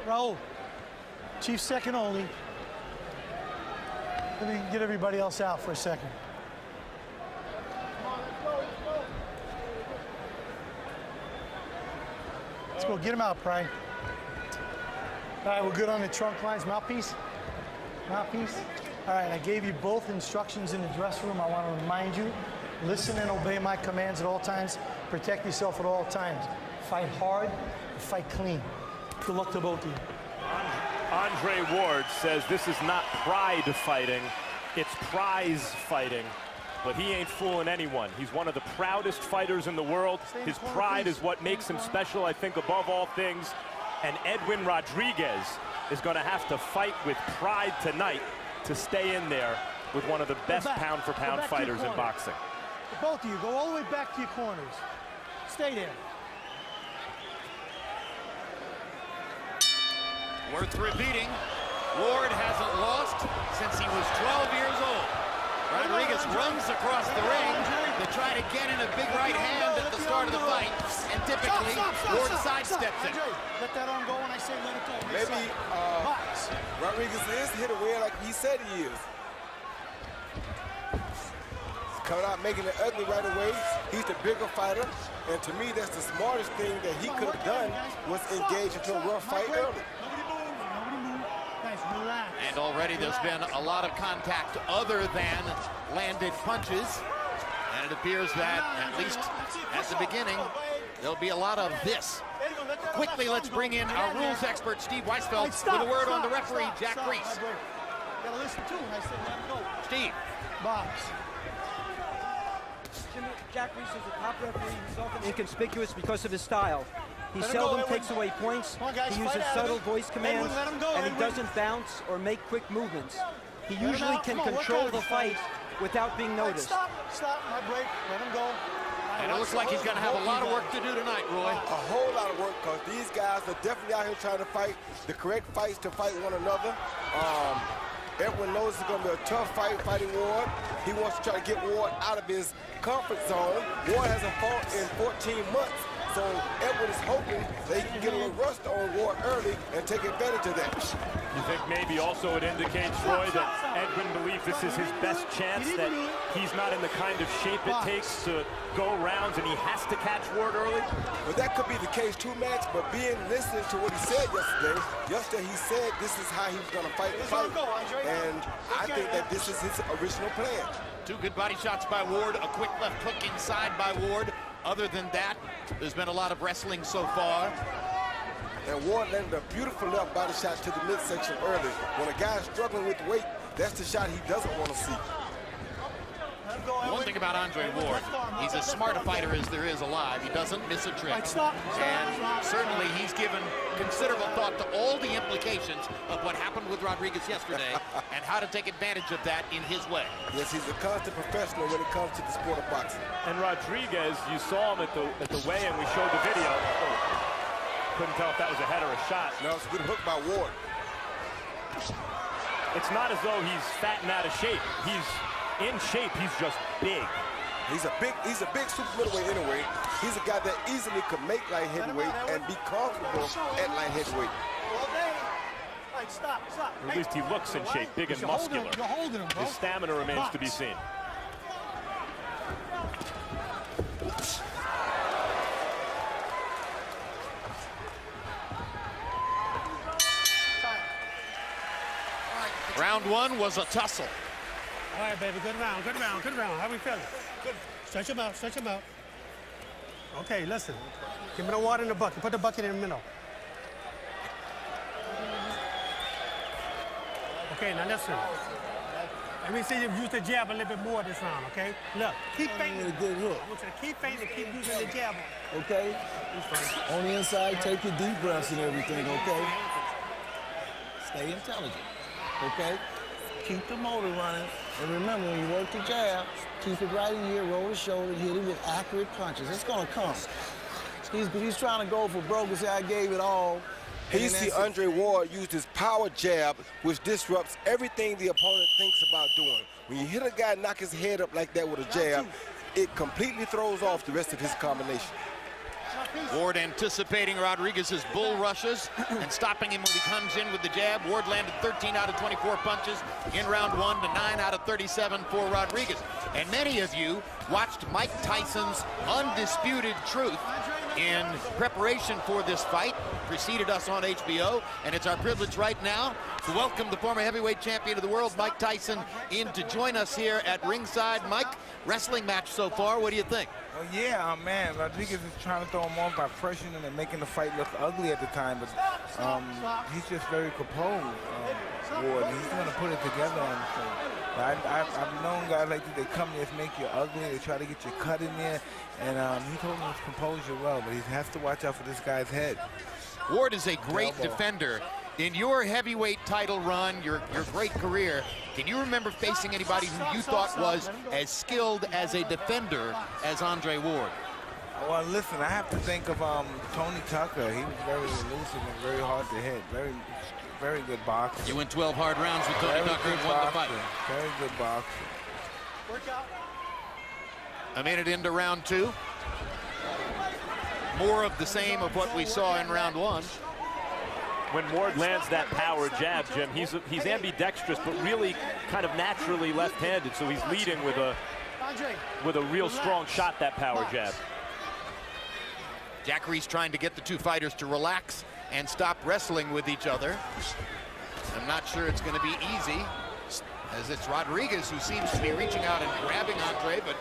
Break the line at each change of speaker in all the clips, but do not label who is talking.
Raul, Chief second only. Let me get everybody else out for a second. Let's go, get him out, Pride. All right, we're good on the trunk lines. Mouthpiece? Mouthpiece? All right, I gave you both instructions in the dressing room. I want to remind you, listen and obey my commands at all times. Protect yourself at all times. Fight hard, fight clean. Good luck to both of you.
Andre Ward says this is not pride fighting, it's prize fighting. But he ain't fooling anyone. He's one of the proudest fighters in the world. His pride is what makes him special, I think, above all things. And Edwin Rodriguez is going to have to fight with pride tonight to stay in there with one of the best pound-for-pound fighters in boxing.
Both of you, go all the way back to your corners. Stay there.
Worth repeating, Ward hasn't lost since he was 12 years old. Rodriguez runs across the ring to try to get in a big right hand at the start of the fight, and typically Ward sidesteps it.
Let that arm go when I say let it go.
Maybe Rodriguez is hit away like he said he is. He's coming out making it ugly right away. He's the bigger fighter, and to me that's the smartest thing that he could have done was engage into a rough fight early.
And already there's been a lot of contact other than landed punches. And it appears that, at least at the beginning, there'll be a lot of this. Quickly, let's bring in our rules expert, Steve Weisfeld, with a word on the referee, Jack Reese.
Gotta listen too when I say let him go.
Steve.
Box.
Jack Reese is a top referee. He's often inconspicuous because of his style. He seldom takes away points. He uses subtle voice commands, and he doesn't bounce or make quick movements. He usually can control the fight without being noticed.
Stop, my break, let him go.
And it looks like he's going to have a lot of work to do tonight, Roy.
A whole lot of work, because these guys are definitely out here trying to fight the correct fights to fight one another. Everyone knows it's going to be a tough fight fighting Ward. He wants to try to get Ward out of his comfort zone. Ward hasn't fought in 14 months. So Edwin is hoping that he can get a little rust on Ward early and take advantage of that.
You think maybe also it indicates, Roy, that Edwin believes this is his best chance, that he's not in the kind of shape it takes to go rounds and he has to catch Ward early?
Well, that could be the case too, Max, but listening to what he said yesterday he said this is how he was going to fight the fight. And I think that this is his original plan.
Two good body shots by Ward, a quick left hook inside by Ward. Other than that, there's been a lot of wrestling so far.
And Ward landed a beautiful left body shot to the midsection early. When a guy's struggling with weight, that's the shot he doesn't want to see.
One thing about Andre Ward, he's as smart a fighter as there is alive. He doesn't miss a trick. And certainly he's given considerable thought to all the implications of what happened with Rodriguez yesterday and how to take advantage of that in his way.
Yes, he's a constant professional when it comes to the sport of boxing.
And Rodriguez, you saw him at the weigh-in. We showed the video. Couldn't tell if that was a head or a shot.
No, it's a good hook by Ward.
It's not as though he's fat and out of shape. He's in shape, he's just big.
He's a big super middleweight anyway. He's a guy that easily could make light heavyweight and be comfortable at light heavyweight.
Stop.
Or at least he looks in shape, big and muscular.
You're holding him, bro.
His stamina remains to be seen.
Round one was a tussle.
All right, baby, good round. How we feeling? Good. Stretch him out. Okay, listen. Give me the water in the bucket. Put the bucket in the middle. Okay, now listen. Let me see you use the jab a little bit more this round, okay? Look, keep feinting.
A good hook.
I want you to keep feinting and keep using the jab.
Okay? On the inside, take your deep breaths and everything, okay? Stay intelligent, okay? Keep the motor running. And remember, when you work the jab, keep it right in here, roll the shoulder, hit it with accurate punches. It's going to come. He's trying to go for broke and say, I gave it all.
He see Andre Ward use his power jab, which disrupts everything the opponent thinks about doing. When you hit a guy knock his head up like that with a jab, it completely throws off the rest of his combination.
Ward anticipating Rodriguez's bull rushes and stopping him when he comes in with the jab. Ward landed 13 out of 24 punches in round 1 to 9 out of 37 for Rodriguez. And many of you watched Mike Tyson's Undisputed Truth in preparation for this fight, preceded us on HBO, and it's our privilege right now to welcome the former heavyweight champion of the world, Mike Tyson, in to join us here at ringside. Mike, wrestling match so far, what do you think?
Well, yeah, man, Rodriguez is trying to throw him off by pressuring him and making the fight look ugly at the time, but he's just very composed, Ward. He's going to put it together on the thing. I've known guys like this, they come there to make you ugly, they try to get you cut in there, and he told him to compose you well, but he has to watch out for this guy's head.
Ward is a great defender. In your heavyweight title run, your great career, can you remember facing anybody who you thought was as skilled as a defender as Andre Ward?
Well, listen, I have to think of Tony Tucker. He was very elusive and very hard to hit. Very good boxer.
You went 12 hard rounds with Tony Tucker and won the fight.
Very good boxer.
A minute into round 2. More of the same of what we saw in round 1.
When Ward lands that power jab, Jim, he's ambidextrous, but really kind of naturally left-handed, so he's leading with a real strong shot, that power jab.
Jacary's trying to get the two fighters to relax and stop wrestling with each other. I'm not sure it's going to be easy, as it's Rodriguez who seems to be reaching out and grabbing Andre, but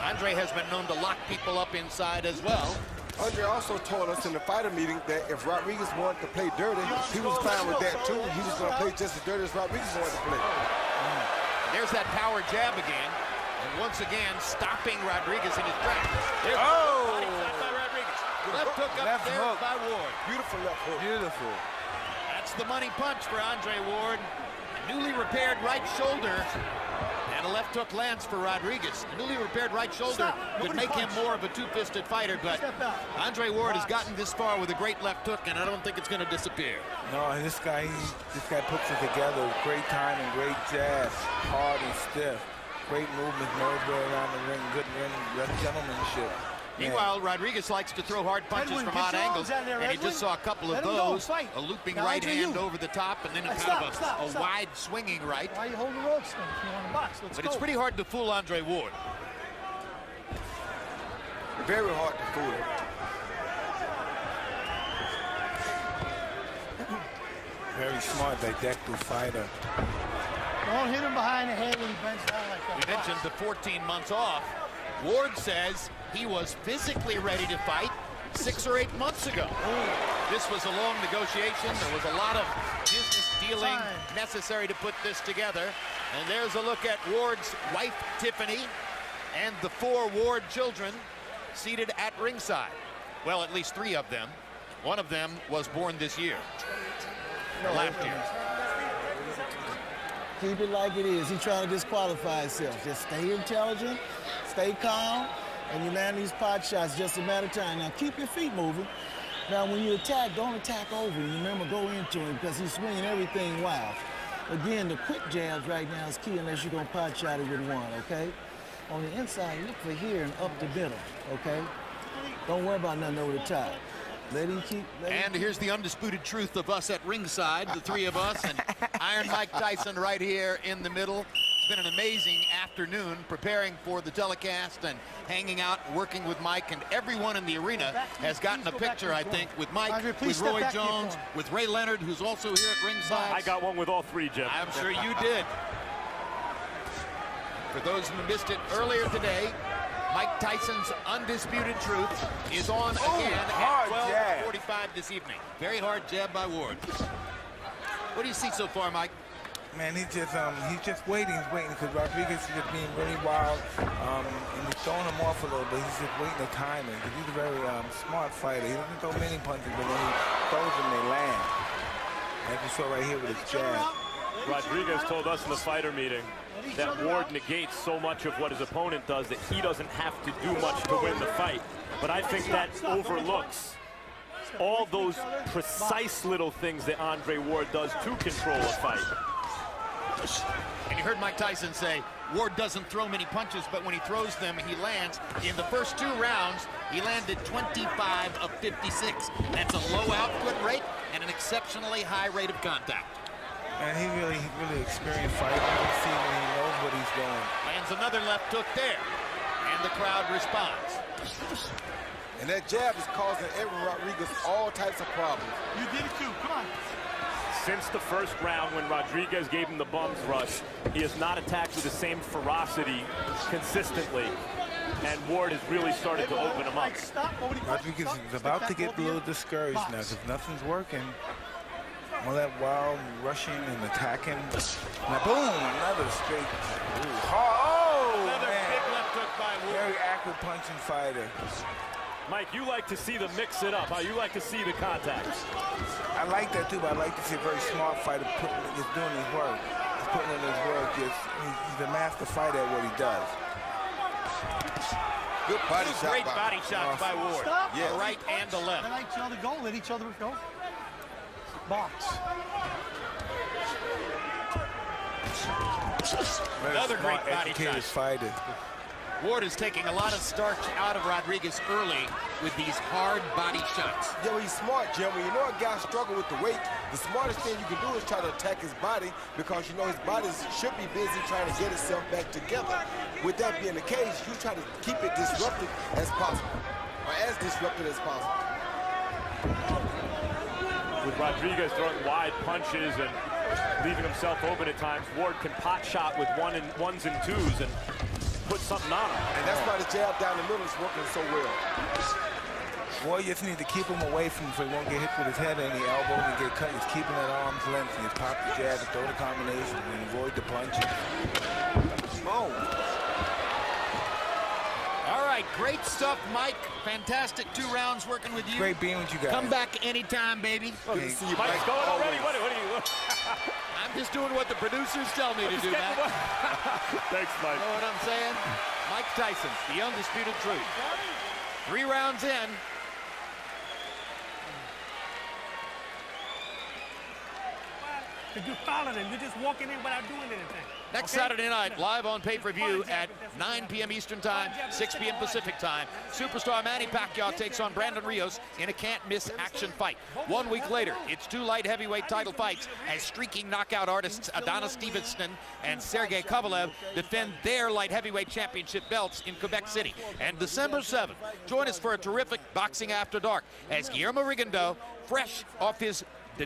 Andre has been known to lock people up inside as well.
Andre also told us in the fighter meeting that if Rodriguez wanted to play dirty, he was fine with that too. He was going to play just as dirty as Rodriguez wanted to play.
There's that power jab again, and once again stopping Rodriguez in his tracks. There's body shot by Rodriguez. Left hook up there by Ward.
Beautiful left hook.
Beautiful.
That's the money punch for Andre Ward. A newly repaired right shoulder. And a left hook lands for Rodriguez. A newly repaired right shoulder would make him more of a two-fisted fighter, but Andre Ward has gotten this far with a great left hook, and I don't think it's going to disappear.
No, this guy puts it together. Great timing, great jab, hard and stiff. Great movement, knows way around the ring, good ring, gentlemanship.
Meanwhile, Rodriguez likes to throw hard punches from odd angles, and he just saw a couple of those. A looping right hand over the top, and then a kind of a wide swinging right.
Why are you holding the ropes then if you want to box?
But it's pretty hard to fool Andre Ward.
Very hard to fool him.
Very smart, didactic fighter.
Don't hit him behind the head when he bends down like that.
We mentioned the 14 months off. Ward says he was physically ready to fight 6 or 8 months ago. This was a long negotiation. There was a lot of business dealing necessary to put this together. And there's a look at Ward's wife, Tiffany, and the 4 Ward children seated at ringside. Well, at least 3 of them. One of them was born this year, last year.
Keep it like it is. He's trying to disqualify himself. Just stay intelligent, stay calm, and you land these pot shots, just a matter of time. Now, keep your feet moving. Now, when you attack, don't attack over. Remember, go into him because he's swinging everything wild. Again, the quick jabs right now is key unless you're going to pot shot it with one, okay? On the inside, look for here and up the middle, okay? Don't worry about nothing over the top. Let him keep.
And here's the undisputed truth of us at ringside, the 3 of us, and Iron Mike Tyson right here in the middle. It's been an amazing afternoon preparing for the telecast and hanging out, working with Mike, and everyone in the arena has gotten a picture, I think, with Mike, with Roy Jones, with Ray Leonard, who's also here at ringside.
I got one with all 3, Jim.
I'm sure you did. For those who missed it earlier today, Mike Tyson's Undisputed Truth is on again at 12:45 this evening. Very hard jab by Ward. What do you see so far, Mike?
Man, he's just waiting. He's waiting because Rodriguez is just being really wild, and he's throwing him off a little bit. He's just waiting the timing because he's a very smart fighter. He doesn't throw many punches, but when he throws them, they land. As you saw right here with his jab.
Rodriguez told us in the fighter meeting that Ward negates so much of what his opponent does that he doesn't have to do much to win the fight. But I think that overlooks all those precise little things that Andre Ward does to control a fight.
And you heard Mike Tyson say, Ward doesn't throw many punches, but when he throws them, he lands. In the first 2 rounds, he landed 25 of 56. That's a low output rate and an exceptionally high rate of contact.
And he really experienced fighting. You can see when he knows what he's doing.
Lands another left hook there, and the crowd responds.
And that jab is causing Edwin Rodriguez all types of problems.
You did it too. Come on.
Since the first round when Rodriguez gave him the bums rush, he has not attacked with the same ferocity consistently. And Ward has really started to open him up.
Rodriguez is about to get a little discouraged now because nothing's working. All that wild rushing and attacking. Now, boom, another straight.
Another big left hook by Ward.
Very accurate punching fighter.
Mike, you like to see them mix it up. How you like to see the contacts?
I like that too, but I like to see a very smart fighter is doing his work. He's putting in his work. He's a master fighter at what he does.
Good body shot.
Great body shots by Ward.
Stop.
The right and the left.
Let each other go. Let each other go. Box.
Another great body shot.
Fighter.
Ward is taking a lot of starch out of Rodriguez early with these hard body shots.
Yeah, well, he's smart, Jim. When you know a guy struggle with the weight, the smartest thing you can do is try to attack his body because you know his body should be busy trying to get itself back together. With that being the case, you try to keep it disrupted as possible, or as disrupted as possible.
With Rodriguez throwing wide punches and leaving himself open at times, Ward can pot shot with ones and twos and put something on him.
And that's why the jab down the middle is working so well.
Warriors need to keep him away from him so he won't get hit with his head or any elbows and get cut. He's keeping it at arm's length. He's pop the jab and throw the combination and avoid the punches.
Boom.
All right, great stuff, Mike. Fantastic 2 rounds working with you.
Great being with you guys.
Come back anytime, baby.
Good to see you,
Mike's
Mike.
going already. What are you?
I'm just doing what the producers tell me to do, Matt.
Thanks, Mike.
You know what I'm saying? Mike Tyson, the undisputed truth. 3 rounds in.
Because you following him. You're just walking in without doing anything.
Next
Okay?
Saturday night, live on pay-per-view at 9 p.m. Eastern Time, 6 p.m. Pacific Time. Superstar Manny Pacquiao takes on Brandon Rios in a can't-miss action fight. 1 week later, it's 2 light heavyweight title fights as streaking knockout artists Adonis Stevenson and Sergey Kovalev defend their light heavyweight championship belts in Quebec City. And December 7th, join us for a terrific Boxing After Dark as Guillermo Rigondeaux, fresh off his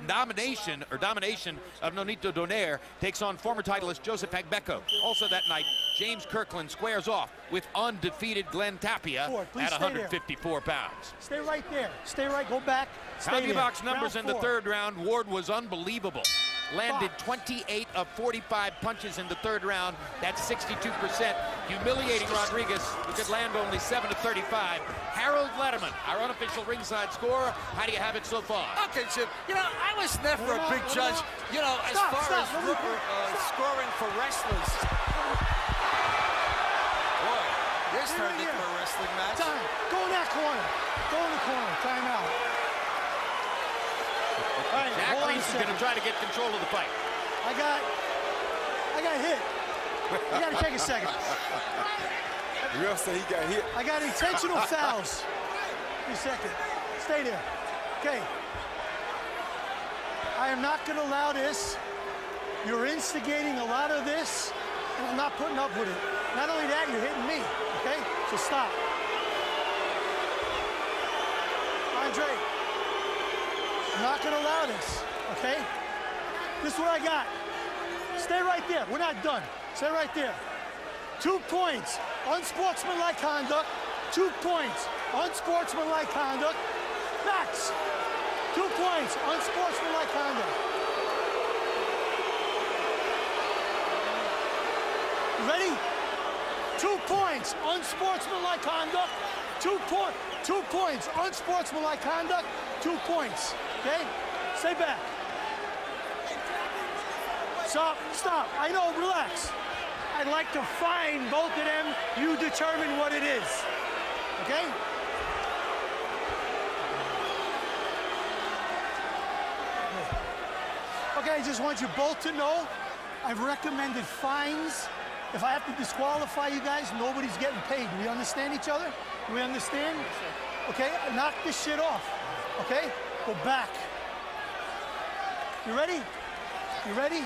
domination of Nonito Donaire, takes on former titleist Joseph Agbeko. Also that night, James Kirkland squares off with undefeated Glenn Tapia at 154 pounds.
Stay right there. Stay right. Go back. Stay there.
Box numbers
Round
in the
4.
3rd round. Ward was unbelievable. Landed 28 of 45 punches in the 3rd round. That's 62%. Humiliating Rodriguez, who could land only 7 of 35. Harold Letterman, our unofficial ringside scorer. How do you have it so far?
Okay, Chip. You know, I was never a big judge, you know, as far as scoring for wrestlers. Boy, this turned into a wrestling match.
Time. Go in that corner. Go in the corner. Time out. All right,
Jack
hold on a
Reese is
second.
going to try to get control of the fight.
I got hit. You got to take a second.
The ref said he got hit.
I got intentional fouls. Give me a second. Stay there. Okay. I am not going to allow this. You're instigating a lot of this, and I'm not putting up with it. Not only that, you're hitting me. Okay? So stop. Andre, I'm not going to allow this. Okay? This is what I got. Stay right there. We're not done. Stay right there. 2 points. Unsportsmanlike conduct. 2 points. Unsportsmanlike conduct. Max. 2 points. Unsportsmanlike conduct. You ready? 2 points. Unsportsmanlike conduct. 2 points. Unsportsmanlike conduct. 2 points. Okay? Stay back. Stop. I know, relax. I'd like to find both of them. You determine what it is. Okay? Okay, I just want you both to know I've recommended fines. If I have to disqualify you guys, nobody's getting paid. We understand each other? We understand? Okay, knock this shit off. Okay? Go back. You ready? You ready?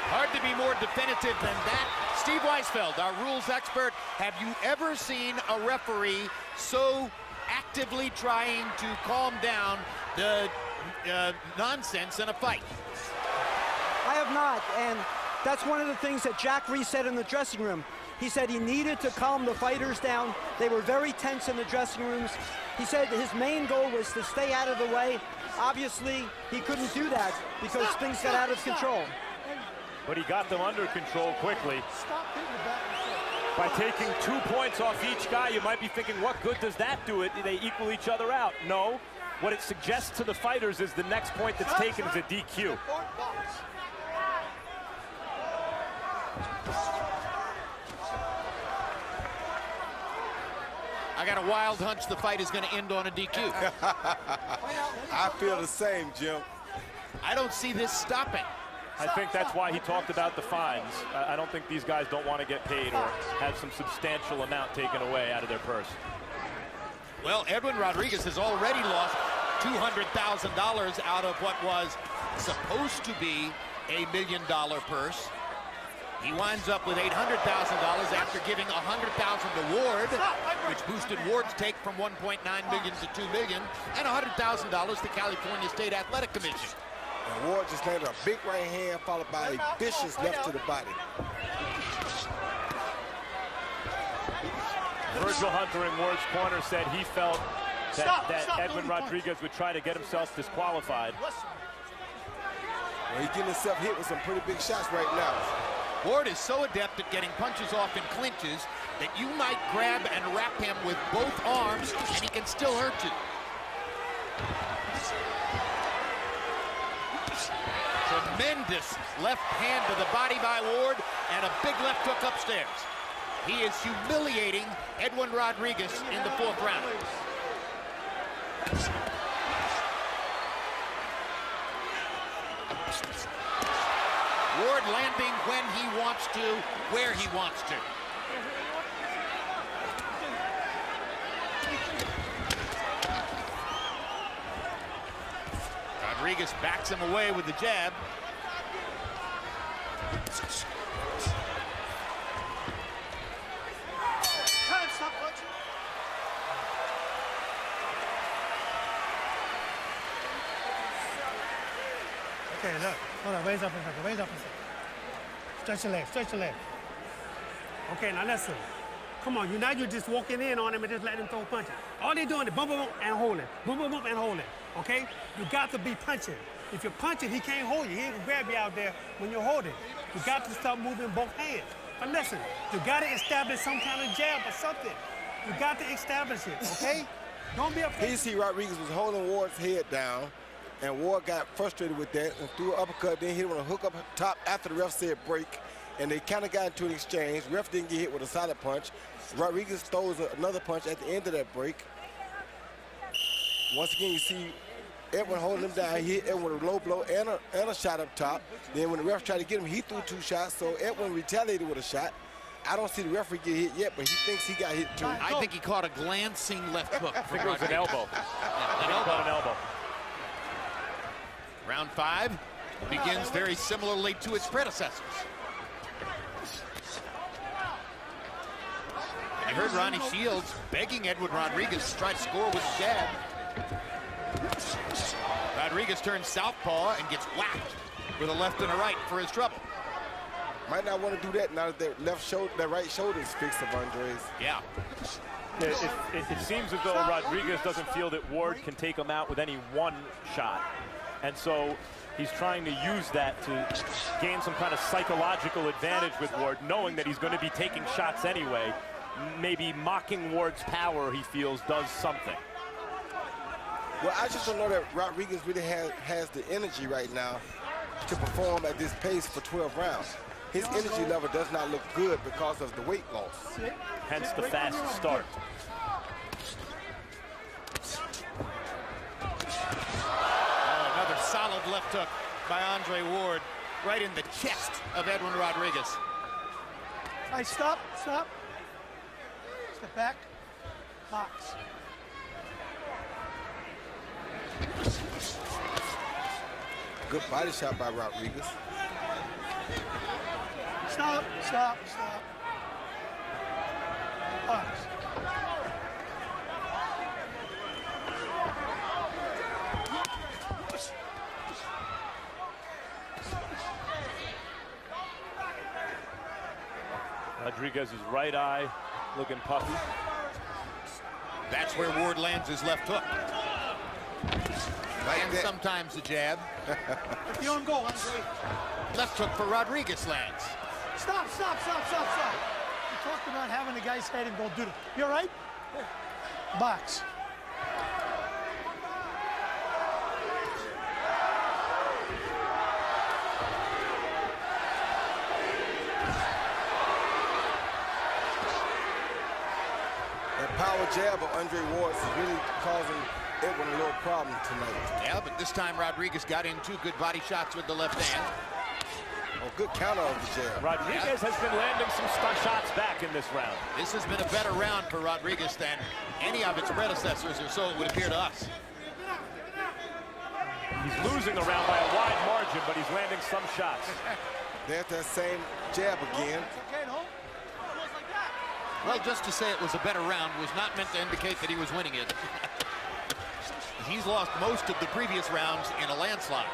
Hard to be more definitive than that. Steve Weisfeld, our rules expert, have you ever seen a referee so actively trying to calm down the nonsense in a fight?
I have not, and that's one of the things that Jack Reese said in the dressing room. He said he needed to calm the fighters down. They were very tense in the dressing rooms. He said his main goal was to stay out of the way. Obviously, he couldn't do that because things got out of control.
But he got them under control quickly. By taking 2 points off each guy, you might be thinking, what good does that do? They equal each other out. No, what it suggests to the fighters is the next point that's taken is a DQ.
I got a wild hunch the fight is going to end on a DQ.
I feel the same, Jim.
I don't see this stopping.
I think that's why he talked about the fines. I don't think these guys don't want to get paid or have some substantial amount taken away out of their purse.
Well, Edwin Rodriguez has already lost $200,000 out of what was supposed to be a $1 million purse. He winds up with $800,000 after giving $100,000 to Ward, which boosted Ward's take from $1.9 million to $2 million, and $100,000 to California State Athletic Commission.
And Ward just landed a big right hand followed by a vicious left to the body.
Virgil Hunter in Ward's corner said he felt that Edwin Rodriguez would try to get himself disqualified.
Well, he's getting himself hit with some pretty big shots right now.
Ward is so adept at getting punches off in clinches that you might grab and wrap him with both arms and he can still hurt you. Tremendous left hand to the body by Ward and a big left hook upstairs. He is humiliating Edwin Rodriguez in the 4th round. Ward landing when he wants to, where he wants to. Rodriguez backs him away with the jab.
Okay, look. Hold on, raise up a second, raise up a second. Stretch your leg, stretch your leg. Okay, now listen. Come on, you're just walking in on him and just letting him throw punches. All they're doing is bump, bump, and holding. Bump, bump, bump, and holding. Okay? You got to be punching. If you're punching, he can't hold you. He ain't gonna grab you out there when you're holding. You got to start moving both hands. But listen, you got to establish some kind of jab or something. You got to establish it, okay? Don't be afraid.
Here you see Rodriguez was holding Ward's head down, and Ward got frustrated with that and threw an uppercut, then hit him with a hook up top after the ref said break, and they kind of got into an exchange. Ref didn't get hit with a solid punch. Rodriguez throws another punch at the end of that break. Once again, you see Edwin holding him down. He hit Edwin with a low blow and a shot up top. Then when the ref tried to get him, he threw 2 shots, so Edwin retaliated with a shot. I don't see the referee get hit yet, but he thinks he got hit too.
I think he caught a glancing left hook.
I think it was an elbow. An elbow.
Round 5 begins very similarly to its predecessors. I heard Ronnie Shields begging Edwin Rodriguez to try to score with a jab. Rodriguez turns southpaw and gets whacked with a left and a right for his trouble.
Might not want to do that now that that right shoulder is fixed of Andres.
Yeah.
It seems as though Rodriguez doesn't feel that Ward can take him out with any one shot. And so he's trying to use that to gain some kind of psychological advantage with Ward, knowing that he's going to be taking shots anyway. Maybe mocking Ward's power, he feels, does something.
Well, I just don't know that Rodriguez really has the energy right now to perform at this pace for 12 rounds. His energy level does not look good because of the weight loss.
Hence the fast start.
Oh, another solid left hook by Andre Ward. right in the chest of Edwin Rodriguez.
All right, stop. Step back. Box.
Good body shot by Rodriguez.
Stop. Box.
Rodriguez's right eye looking puffy.
That's where Ward lands his left hook. And sometimes the jab.
If you don't go, Andre.
Left hook for Rodriguez lands.
Stop. We talked about having the guy's head and don't do it. You all right? Box.
Power jab of Andre Ward's is really causing Edwin a little problem tonight.
Yeah, but this time Rodriguez got in 2 good body shots with the left hand.
Oh, good counter of the jab.
Rodriguez has been landing some shots back in this round.
This has been a better round for Rodriguez than any of its predecessors, or so it would appear to us.
He's losing the round by a wide margin, but he's landing some shots.
There's that same jab again.
Well, just to say it was a better round was not meant to indicate that he was winning it. He's lost most of the previous rounds in a landslide.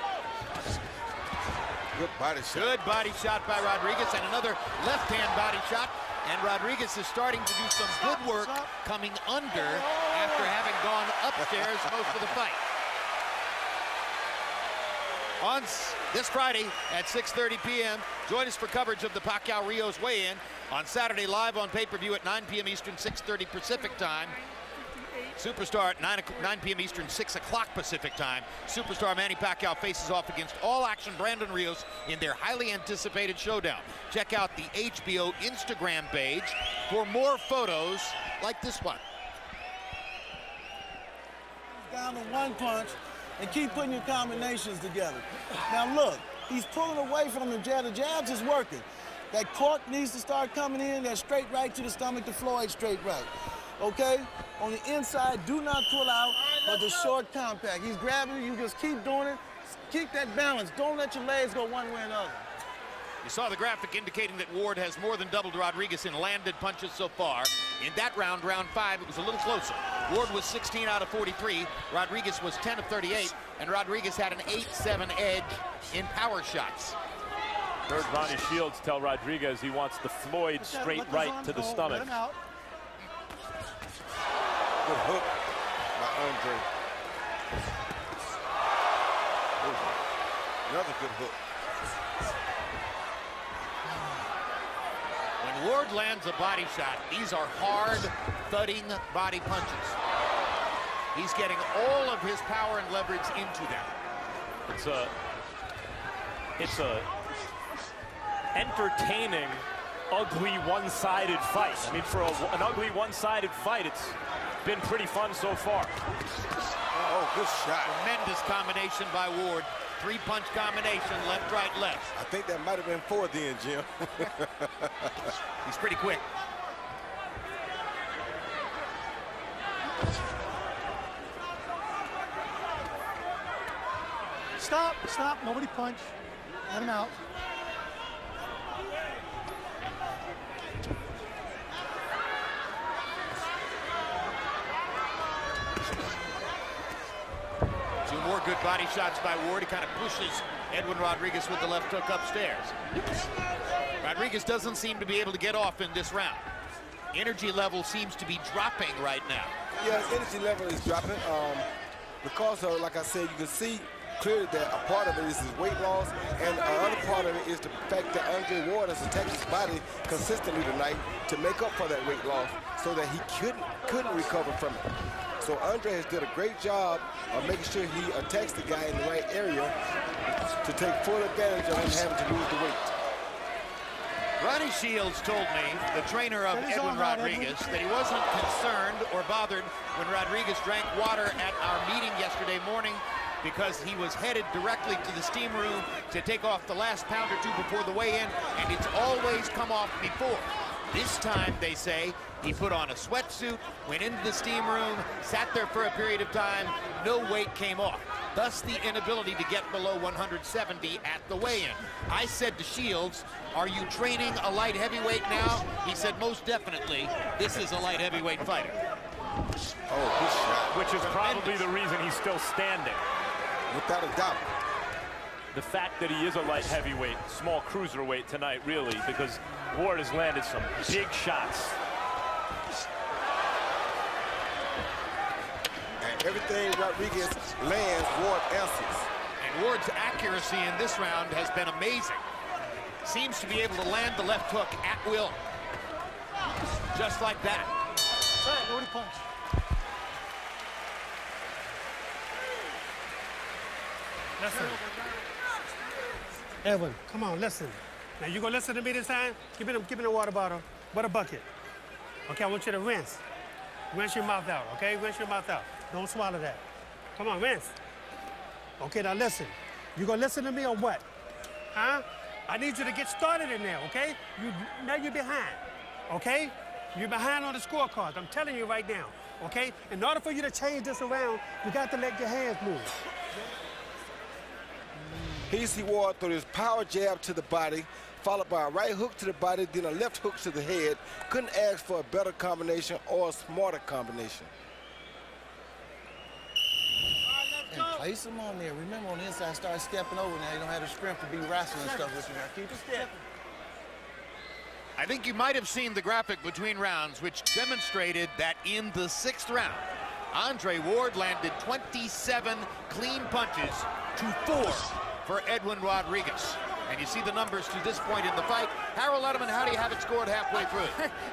Good body shot.
Good body shot by Rodriguez, and another left-hand body shot. And Rodriguez is starting to do some good work coming under after having gone upstairs most of the fight. On this Friday at 6:30 p.m., join us for coverage of the Pacquiao Rios weigh-in. On Saturday, live on pay-per-view at 9 p.m. Eastern, 6:30 Pacific time. Superstar at 9 p.m. Eastern, 6 o'clock Pacific time. Superstar Manny Pacquiao faces off against All Action Brandon Rios in their highly anticipated showdown. Check out the HBO Instagram page for more photos like this one.
Down to 1 punch and keep putting your combinations together. Now look, he's pulling away from the jab. The jabs is working. That cork needs to start coming in, that straight right to the stomach, the Floyd straight right. Okay? On the inside, do not pull out, but the short compact. He's grabbing you, just keep doing it. Keep that balance. Don't let your legs go one way or another.
You saw the graphic indicating that Ward has more than doubled Rodriguez in landed punches so far. In that round, round 5, it was a little closer. Ward was 16 out of 43. Rodriguez was 10 of 38. And Rodriguez had an 8-7 edge in power shots.
Heard Ronnie Shields tell Rodriguez he wants the Floyd straight right to the stomach.
Good hook by Andre. Another good hook.
When Ward lands a body shot, these are hard, thudding body punches. He's getting all of his power and leverage into them.
It's a entertaining, ugly, one-sided fight. I mean, for an ugly, one-sided fight, it's been pretty fun so far.
Oh, good shot.
Tremendous combination by Ward. 3-punch combination, left, right, left.
I think that might have been 4 then, Jim.
He's pretty quick.
Stop, nobody punch. Let him out.
More good body shots by Ward. He kind of pushes Edwin Rodriguez with the left hook upstairs. Rodriguez doesn't seem to be able to get off in this round. Energy level seems to be dropping right now.
Yeah, his energy level is dropping. Because of, like I said, you can see clearly that a part of it is his weight loss, and another part of it is the fact that Andre Ward has attacked his body consistently tonight to make up for that weight loss so that he couldn't recover from it. So Andre has did a great job of making sure he attacks the guy in the right area to take full advantage of him having to lose the weight.
Ronnie Shields told me, the trainer of Edwin Rodriguez, that he wasn't concerned or bothered when Rodriguez drank water at our meeting yesterday morning because he was headed directly to the steam room to take off the last pound or two before the weigh-in, and it's always come off before. This time, they say, he put on a sweatsuit, went into the steam room, sat there for a period of time, no weight came off. Thus the inability to get below 170 at the weigh-in. I said to Shields, are you training a light heavyweight now? He said, most definitely, this is a light heavyweight fighter.
Oh, good shot.
Which is probably the reason he's still standing.
Without a doubt.
The fact that he is a light heavyweight, small cruiserweight tonight, really, because Ward has landed some big shots.
And everything Rodriguez lands, Ward answers.
And Ward's accuracy in this round has been amazing. Seems to be able to land the left hook at will. Just like that.
Nobody punch.
Listen. Edwin, come on, listen. Now you gonna listen to me this time? Give me the water bottle, but a bucket. Okay, I want you to rinse. Rinse your mouth out, okay? Rinse your mouth out. Don't swallow that. Come on, rinse. Okay, now listen. You gonna listen to me or what? Huh? I need you to get started in there, okay? Now you're behind, okay? You're behind on the scorecards. I'm telling you right now, okay? In order for you to change this around, you got to let your hands move.
Here you see Ward throw his power jab to the body, followed by a right hook to the body, then a left hook to the head. Couldn't ask for a better combination or a smarter combination.
And place him on there. Remember, on the inside, start stepping over now. You don't have the strength to be wrestling and stuff with you. Now keep it stepping.
I think you might have seen the graphic between rounds, which demonstrated that in the 6th round, Andre Ward landed 27 clean punches to 4 for Edwin Rodriguez. And you see the numbers to this point in the fight. Harold Letterman, how do you have it scored halfway through?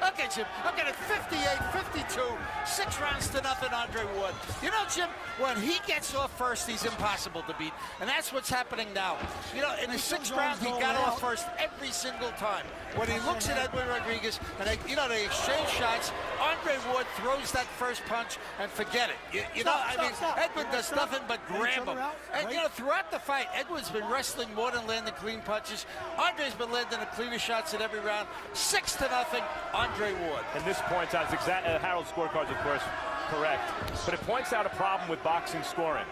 Okay, Jim, I'm getting 58-52, 6 rounds to nothing, Andre Ward. You know, Jim, when he gets off first, he's impossible to beat. And that's what's happening now. You know, in the 6th round, he got off first every single time. When he looks at Edwin Rodriguez, and they exchange shots, Andre Ward throws that first punch and forget it. Edwin does nothing but grab him. And, you know, throughout the fight, Edwin's been wrestling more than landing clean punches. Andre's been landing the cleanest shots in every round. 6-0, Andre Ward.
And this points out, Harold's scorecards, of course, correct, but it points out a problem with boxing scoring.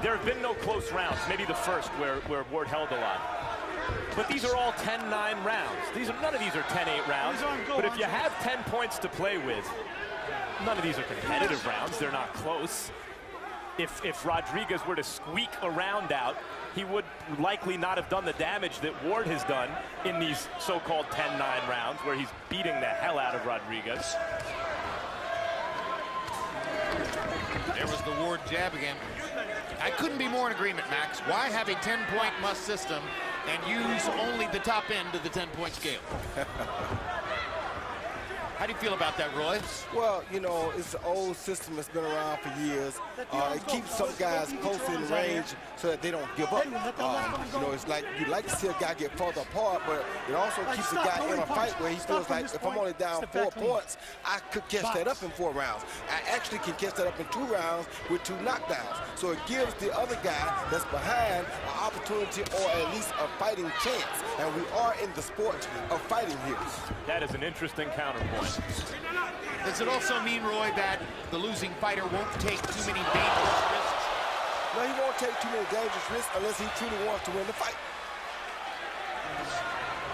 There have been no close rounds, maybe the first where Ward held a lot. But these are all 10-9 rounds. None of these are 10-8 rounds. But if you have 10 points to play with, none of these are competitive rounds. They're not close. If Rodriguez were to squeak a round out, he would likely not have done the damage that Ward has done in these so-called 10-9 rounds, where he's beating the hell out of Rodriguez.
There was the Ward jab again. I couldn't be more in agreement, Max. Why have a 10-point must system and use only the top end of the 10-point scale? How do you feel about that, Roy?
Well, you know, it's an old system that's been around for years. It keeps some guys close in range so that they don't give up. You know, it's like you like to see a guy get further apart, but it also keeps the guy in a fight where he feels like if I'm only down 4 points, I could catch that up in 4 rounds. I actually can catch that up in 2 rounds with 2 knockdowns. So it gives the other guy that's behind an opportunity or at least a fighting chance. And we are in the sport of fighting here.
That is an interesting counterpoint.
Does it also mean, Roy, that the losing fighter won't take too many dangerous risks?
No, he won't take too many dangerous risks unless he truly wants to win the fight.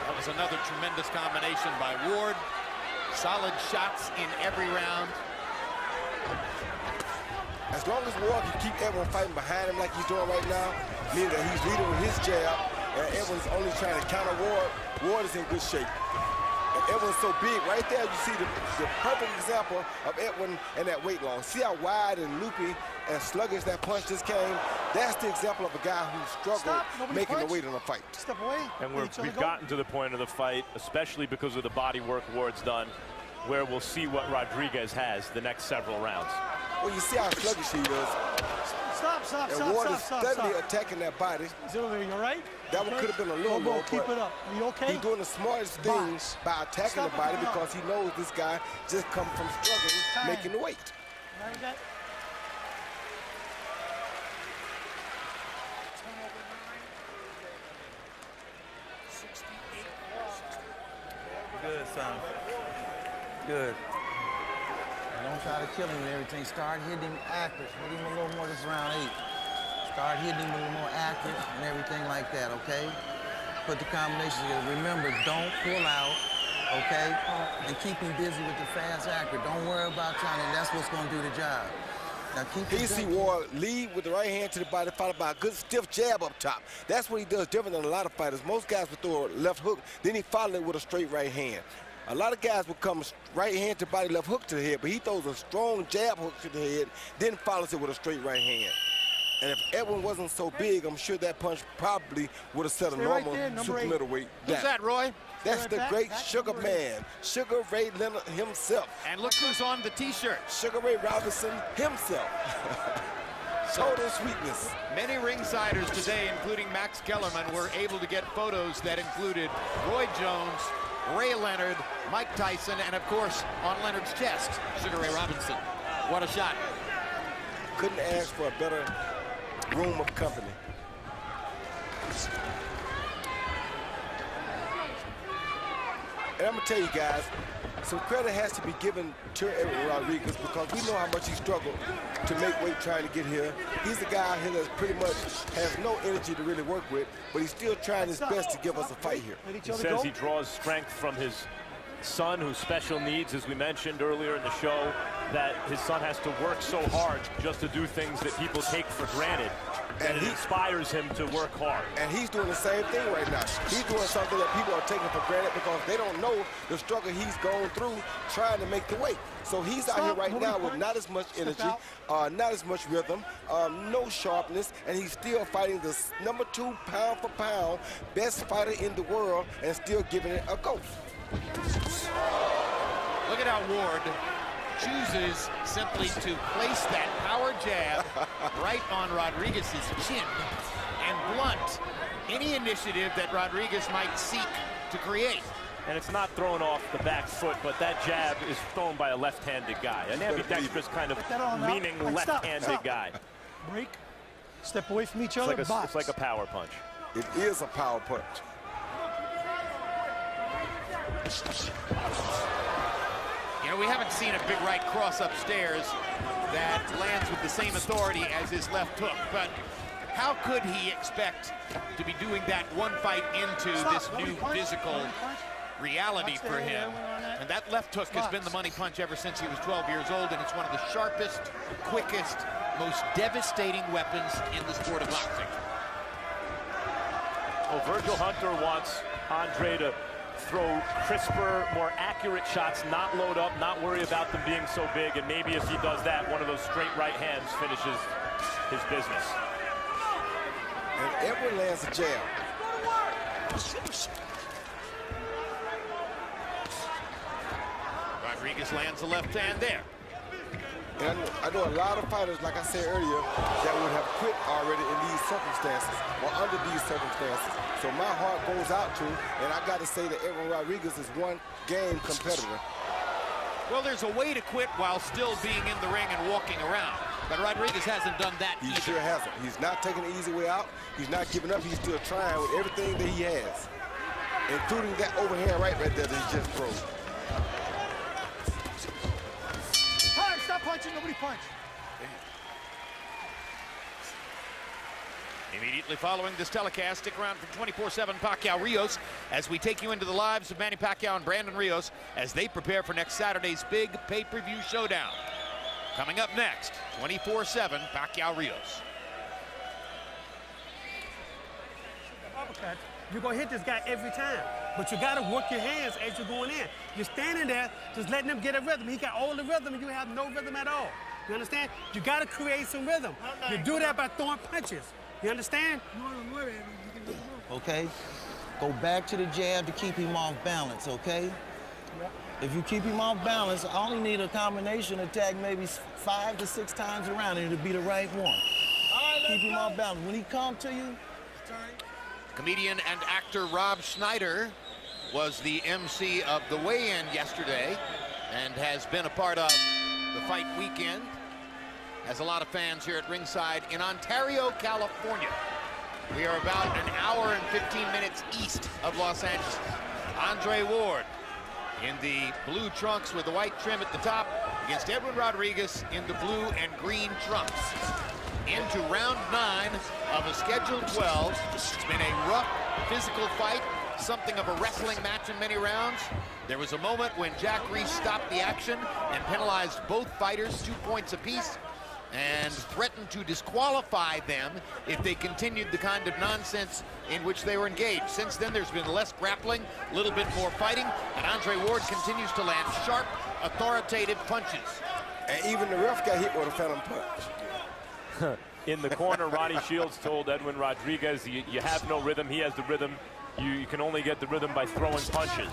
That was another tremendous combination by Ward. Solid shots in every round.
As long as Ward can keep Edwin fighting behind him like he's doing right now, meaning that he's leading with his jab, and Edwin's only trying to counter Ward, Ward is in good shape. And Edwin's so big. Right there, you see the perfect example of Edwin and that weight loss. See how wide and loopy and sluggish that punch just came? That's the example of a guy who struggled making the weight in a fight.
Step away.
And we've gotten to the point of the fight, especially because of the body work Ward's done, where we'll see what Rodriguez has the next several rounds.
Well, you see how sluggish he is.
Stop.
And Ward is steadily attacking that body.
Zero, you all right?
That one could have been a little low,
keep it up. You okay?
He's doing the smartest thing by attacking the body because he knows this guy just come from struggling, making the weight.
Good, son. Good. Don't try to kill him and everything. Start hitting him accurate. Hit him a little more this round 8. Start hitting him a little more accurate and everything like that, okay? Put the combinations together. Remember, don't pull out, okay? And keep him busy with the fast accurate. Don't worry about trying to, that's what's going to do the job. Now keep
PC Ward lead with the right hand to the body, followed by a good stiff jab up top. That's what he does different than a lot of fighters. Most guys would throw a left hook, then he follows it with a straight right hand. A lot of guys will come right hand to body, left hook to the head, but he throws a strong jab hook to the head, then follows it with a straight right hand. And if Edwin wasn't so big, I'm sure that punch probably would have set a normal super middleweight down.
Who's that, Roy?
That's the great Sugar Man, Sugar Ray Leonard himself.
And look who's on the T-shirt.
Sugar Ray Robinson himself. Total sweetness.
Many ringsiders today, including Max Kellerman, were able to get photos that included Roy Jones, Ray Leonard, Mike Tyson, and of course, on Leonard's chest, Sugar Ray Robinson. What a shot.
Couldn't ask for a better room of company. And I'm gonna tell you guys, some credit has to be given to Edwin Rodriguez because we know how much he struggled to make weight trying to get here. He's a guy here that pretty much has no energy to really work with, but he's still trying his best to give us a fight here.
He says he draws strength from his son, who's special needs, as we mentioned earlier in the show, that his son has to work so hard just to do things that people take for granted. And it inspires him to work hard.
And he's doing the same thing right now. He's doing something that people are taking for granted because they don't know the struggle he's going through trying to make the weight. So he's out here right now with not as much energy, not as much rhythm, no sharpness, and he's still fighting the #2 pound for pound best fighter in the world and still giving it a go.
Look at how Ward chooses simply to place that power jab right on Rodriguez's chin and blunt any initiative that Rodriguez might seek to create.
And it's not thrown off the back foot, but that jab is thrown by a left-handed guy, an ambidextrous kind of leaning left-handed guy.
Break, step away from each other, box.
It's like a power punch.
It is a power punch.
You know, we haven't seen a big right cross upstairs that lands with the same authority as his left hook, but how could he expect to be doing that one fight into this new physical reality for him? And that left hook has been the money punch ever since he was 12 years old, and it's one of the sharpest, quickest, most devastating weapons in the sport of boxing.
Well, Virgil Hunter wants Andre to throw crisper, more accurate shots, not load up, not worry about them being so big, and maybe if he does that, one of those straight right hands finishes his business.
And Edwin lands a jab.
Rodriguez lands a left hand there.
And I know a lot of fighters, like I said earlier, that would have quit already in these circumstances or under these circumstances. So my heart goes out to, and I got to say that Edwin Rodriguez is one game competitor.
Well, there's a way to quit while still being in the ring and walking around. But Rodriguez hasn't done that either.
He sure hasn't. He's not taking the easy way out. He's not giving up. He's still trying with everything that he has, including that overhand right there that he just threw.
Stop punching, nobody punch.
Immediately following this telecast, stick around for 24/7 Pacquiao Rios as we take you into the lives of Manny Pacquiao and Brandon Rios as they prepare for next Saturday's big pay-per-view showdown. Coming up next, 24/7 Pacquiao Rios.
You're going to hit this guy every time, but you got to work your hands as you're going in. You're standing there, just letting him get a rhythm. He got all the rhythm, and you have no rhythm at all. You understand? You got to create some rhythm. You do that by throwing punches. You understand?
Okay? Go back to the jab to keep him off balance, okay? If you keep him off balance, I only need a combination attack maybe 5 to 6 times around, and it'll be the right one. Keep him off balance. When he comes to you,
Comedian and actor Rob Schneider was the MC of the weigh-in yesterday and has been a part of the fight weekend. Has a lot of fans here at ringside in Ontario, California. We are about an hour and 15 minutes east of Los Angeles. Andre Ward, in the blue trunks with the white trim at the top against Edwin Rodriguez in the blue and green trunks. Into round 9 of a scheduled 12. It's been a rough physical fight, something of a wrestling match in many rounds. There was a moment when Jack Reese stopped the action and penalized both fighters 2 points apiece and threatened to disqualify them if they continued the kind of nonsense in which they were engaged. Since then, there's been less grappling, a little bit more fighting, and Andre Ward continues to land sharp, authoritative punches.
And even the ref got hit with a phantom punch.
In the corner, Ronnie Shields told Edwin Rodriguez, you have no rhythm. He has the rhythm. You can only get the rhythm by throwing punches.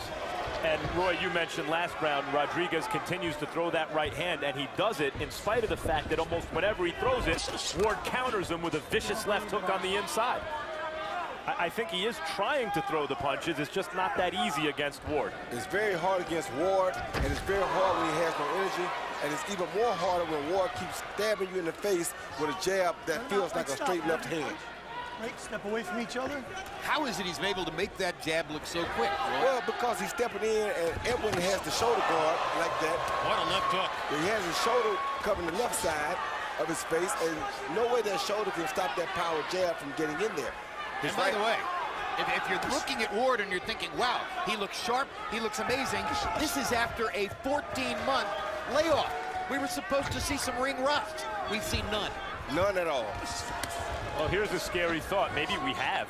And Roy, you mentioned last round, Rodriguez continues to throw that right hand, and he does it in spite of the fact that almost whenever he throws it, Ward counters him with a vicious left hook on the inside. I think he is trying to throw the punches. It's just not that easy against Ward.
It's very hard against Ward, and it's very hard when he has no energy, and it's even more harder when Ward keeps stabbing you in the face with a jab that feels like a straight left hand.
Step away from each other.
How is it he's able to make that jab look so quick, Roy?
Well, because he's stepping in, and Edwin has the shoulder guard like that.
What a left hook.
He has his shoulder covering the left side of his face, and no way that shoulder can stop that power jab from getting in there.
And by the way, if you're looking at Ward and you're thinking, wow, he looks sharp, he looks amazing, this is after a 14-month layoff. We were supposed to see some ring rust. We've seen none.
None at all.
Well, here's a scary thought. Maybe we have.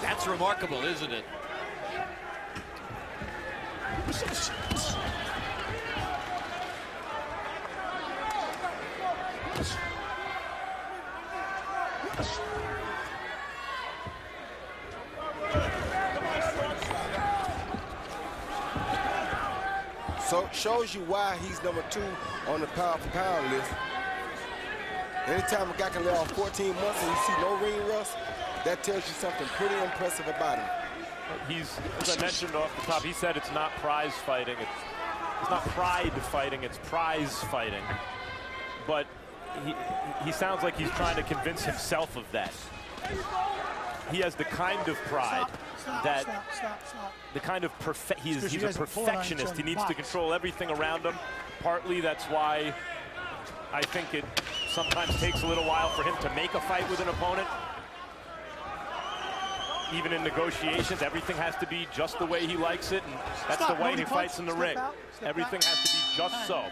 That's remarkable, isn't it?
So shows you why he's #2 on the pound-for-pound list. Anytime a guy can lay off 14 months and you see no ring rust, that tells you something pretty impressive about him.
He's, as I mentioned off the top, he said it's not prize fighting. It's not pride fighting, it's prize fighting. But he sounds like he's trying to convince himself of that. He has the kind of pride the kind of he's a perfectionist. He needs to control everything around him. Partly that's why I think it sometimes takes a little while for him to make a fight with an opponent. Even in negotiations, everything has to be just the way he likes it, and that's the way he fights in the ring. Everything has to be just so.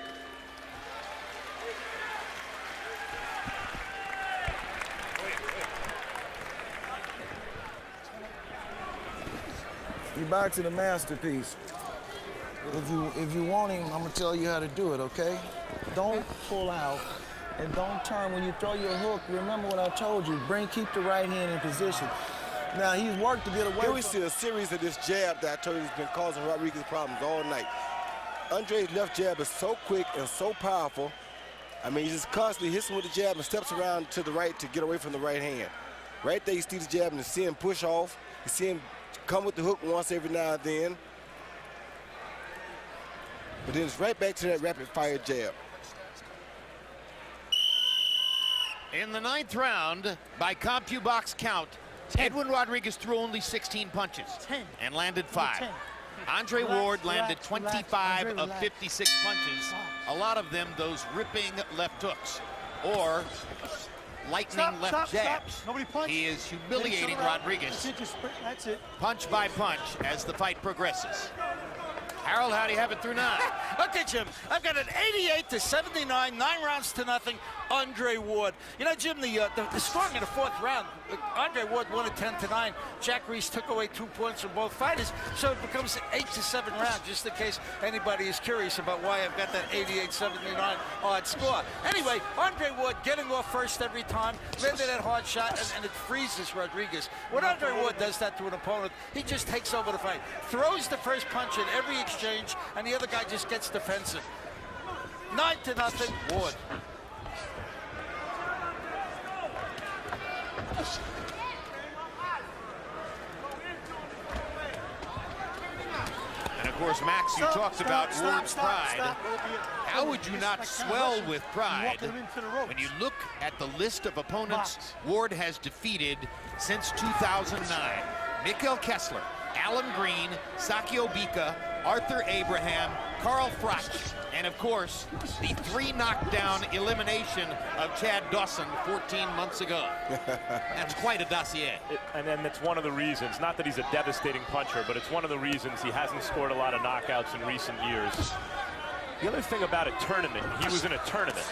You're back to the masterpiece. If you want him, I'm gonna tell you how to do it, okay? Don't pull out and don't turn when you throw your hook. Remember what I told you, keep the right hand in position. Now he's worked to get away.
Here we see a series of this jab that I told you has been causing Rodriguez problems all night. Andre's left jab is so quick and so powerful. I mean, he just constantly hits him with the jab and steps around to the right to get away from the right hand. Right there, you see the jab and you see him push off. You see him come with the hook once every now and then. But then it's right back to that rapid fire jab.
In the 9th round, by CompuBox count, Edwin Rodriguez threw only 16 punches and landed 5. Andre Ward landed 25 of 56 punches, a lot of them those ripping left hooks or lightning left jabs. He is humiliating Rodriguez punch by punch as the fight progresses. Harold, how do you have it through 9?
Okay, Jim, I've got an 88-79, 9 rounds to nothing, Andre Ward. You know, Jim, the scoring in the 4th round, Andre Ward won it 10-9. Jack Reese took away 2 points from both fighters, so it becomes 8-7 round, just in case anybody is curious about why I've got that 88-79 odd score. Anyway, Andre Ward getting off first every time, landed that hard shot, and it freezes Rodriguez. When Andre Ward does that to an opponent, he just takes over the fight, throws the first punch in every exchange, and the other guy just gets defensive. 9-0, Ward.
And of course, Max, you talked about Ward's pride. How would you not swell with pride when you look at the list of opponents Ward has defeated since 2009? Miguel Kessler, Alan Green, Sakio Bika, Arthur Abraham, Carl Froch, and of course, the 3 knockdown elimination of Chad Dawson 14 months ago. That's quite a dossier.
And then that's one of the reasons, not that he's a devastating puncher, but it's one of the reasons he hasn't scored a lot of knockouts in recent years. The other thing about a tournament, he was in a tournament,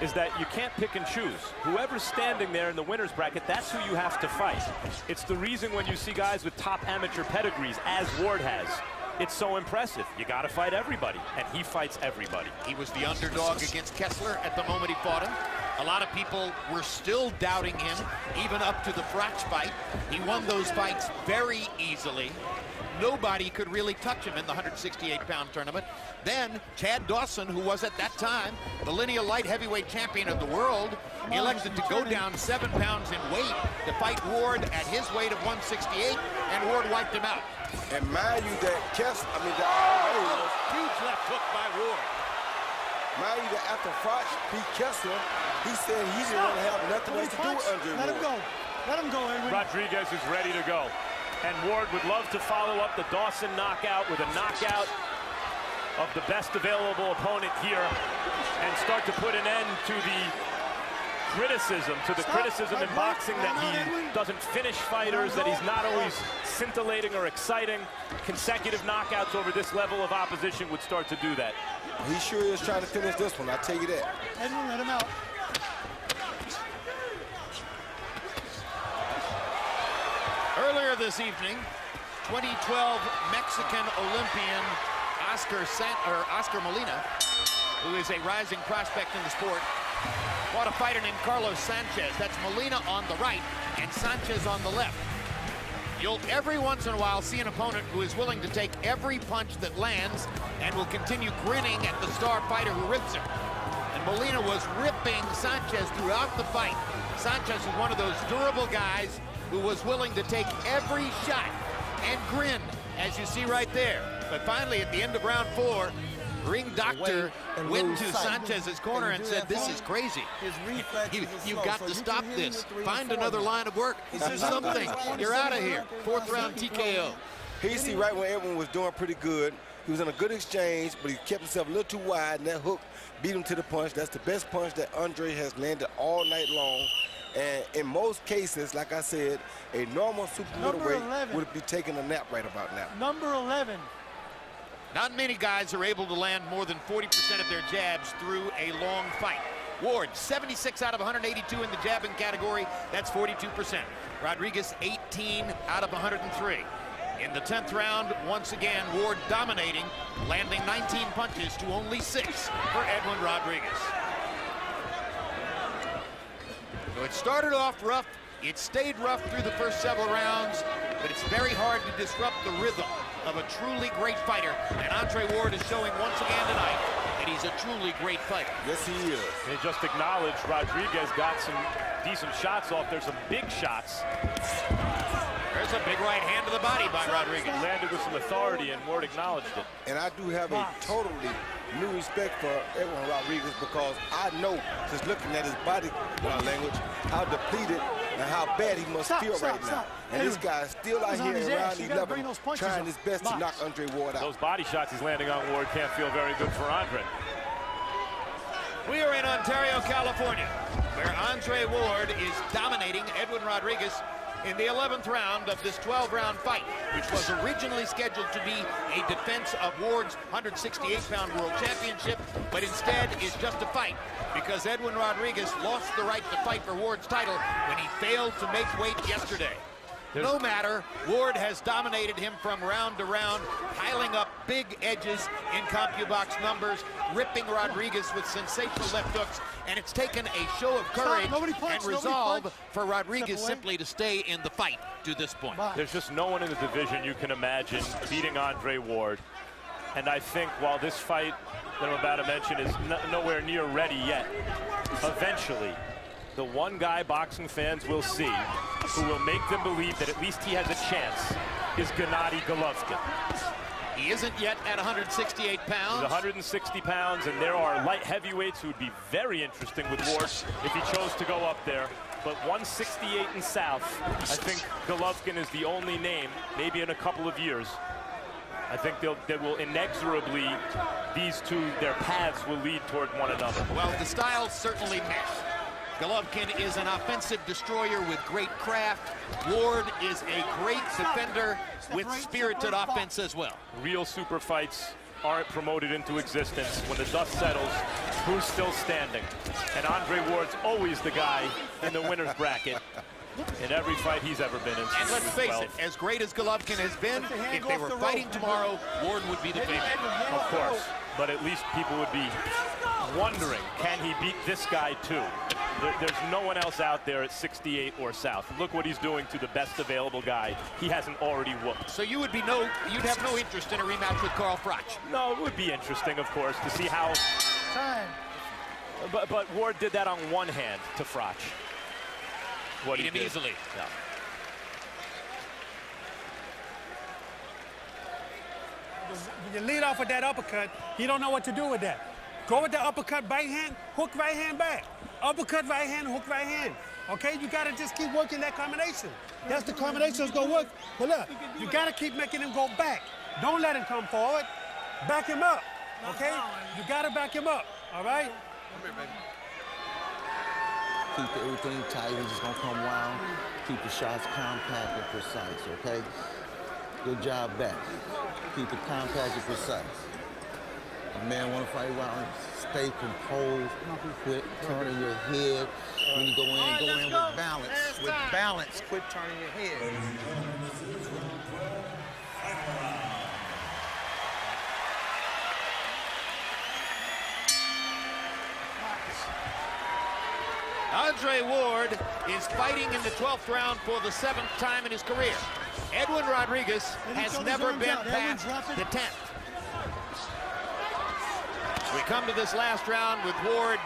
is that you can't pick and choose. Whoever's standing there in the winner's bracket, that's who you have to fight. It's the reason when you see guys with top amateur pedigrees, as Ward has, it's so impressive. You got to fight everybody, and he fights everybody.
He was the underdog against Kessler at the moment he fought him. A lot of people were still doubting him, even up to the Froch fight. He won those fights very easily. Nobody could really touch him in the 168-pound tournament. Then Chad Dawson, who was at that time the lineal light heavyweight champion of the world, elected to go down 7 pounds in weight to fight Ward at his weight of 168, and Ward wiped him out.
And mind you that Kessler,
Huge left hook by Ward.
Mind you that after Froch beat Kessler, he said he didn't want to have nothing else to do with Andre Ward.
Let him go. Let him go, Edwin.
Rodriguez is ready to go. And Ward would love to follow up the Dawson knockout with a knockout of the best available opponent here and start to put an end to the criticism, in boxing that he doesn't finish fighters, that he's not always scintillating or exciting. Consecutive knockouts over this level of opposition would start to do that.
He sure is trying to finish this one, I'll tell you that.
Edwin, let him out.
Earlier this evening, 2012 Mexican Olympian Oscar Molina, who is a rising prospect in the sport, fought a fighter named Carlos Sanchez. That's Molina on the right and Sanchez on the left. You'll every once in a while see an opponent who is willing to take every punch that lands and will continue grinning at the star fighter who rips him. And Molina was ripping Sanchez throughout the fight. Sanchez is one of those durable guys who was willing to take every shot and grin, as you see right there. But finally, at the end of round 4, ring doctor went to Sanchez's corner and said, "This is crazy. You've got to stop this. Find another line of work. Do something. You're out of here." 4th round TKO.
Here you see right when Edwin was doing pretty good. He was in a good exchange, but he kept himself a little too wide, and that hook beat him to the punch. That's the best punch that Andre has landed all night long. And in most cases, like I said, a normal super middleweight would be taking a nap right about now.
Number 11.
Not many guys are able to land more than 40% of their jabs through a long fight. Ward, 76 out of 182 in the jabbing category. That's 42%. Rodriguez, 18 out of 103. In the 10th round, once again, Ward dominating, landing 19 punches to only 6 for Edwin Rodriguez. So it started off rough. It stayed rough through the first several rounds, but it's very hard to disrupt the rhythm of a truly great fighter. And Andre Ward is showing once again tonight that he's a truly great fighter.
Yes, he is.
They just acknowledged Rodriguez got some decent shots off. There's some big shots.
There's a big right hand to the body by Rodriguez.
Landed with some authority, and Ward acknowledged it.
And I do have a totally new respect for Edwin Rodriguez, because I know, just looking at his body language, how depleted and how bad he must feel right now. And this guy is still out here around 11, trying his best to knock Andre Ward out.
Those body shots he's landing on Ward can't feel very good for Andre.
We are in Ontario, California, where Andre Ward is dominating Edwin Rodriguez in the 11th round of this 12-round fight, which was originally scheduled to be a defense of Ward's 168-pound world championship, but instead is just a fight because Edwin Rodriguez lost the right to fight for Ward's title when he failed to make weight yesterday. No matter, Ward has dominated him from round to round, piling up big edges in CompuBox numbers, ripping Rodriguez with sensational left hooks, and it's taken a show of courage and resolve for Rodriguez simply to stay in the fight to this point.
There's just no one in the division you can imagine beating Andre Ward. And I think while this fight that I'm about to mention is nowhere near ready yet, eventually, the one guy boxing fans will see who will make them believe that at least he has a chance is Gennady Golovkin.
He isn't yet at 168 pounds.
He's 160 pounds, and there are light heavyweights who would be very interesting with Ward if he chose to go up there. but 168 in South. I think Golovkin is the only name, maybe in a couple of years. I think they will inexorably, these two, their paths will lead toward one another.
Well, the styles certainly mesh. Golovkin is an offensive destroyer with great craft. Ward is a great defender with spirited offense as well.
Real super fights aren't promoted into existence. When the dust settles, who's still standing? And Andre Ward's always the guy in the winner's bracket in every fight he's ever been in.
And let's face it, as great as Golovkin has been, if they were fighting tomorrow, Ward would be the favorite.
Of course, but at least people would be wondering, can he beat this guy too? There's no one else out there at 68 or South. Look what he's doing to the best available guy he hasn't already whooped.
So you'd have no interest in a rematch with Carl Froch?
No, it would be interesting, of course, to see how.
Time.
But Ward did that on one hand to Froch. What
Beat him easily.
Yeah.
You lead off with that uppercut, he don't know what to do with that. Go with the uppercut right hand, hook right hand back. Uppercut right hand, hook right hand. Okay, you gotta just keep working that combination. That's the combination that's gonna work. But look, you gotta keep making him go back. Don't let him come forward. Back him up, okay? You gotta back him up, all right?
Keep everything tight, he's just gonna come wild. Keep the shots compact and precise, okay? Good job back. Keep it compact and precise. A man wanna fight wild, stay composed, quit turning your head. When you go in with balance. With balance, quit turning your head.
Andre Ward is fighting in the 12th round for the 7th time in his career. Edwin Rodriguez has never been past the 10th. We come to this last round with Ward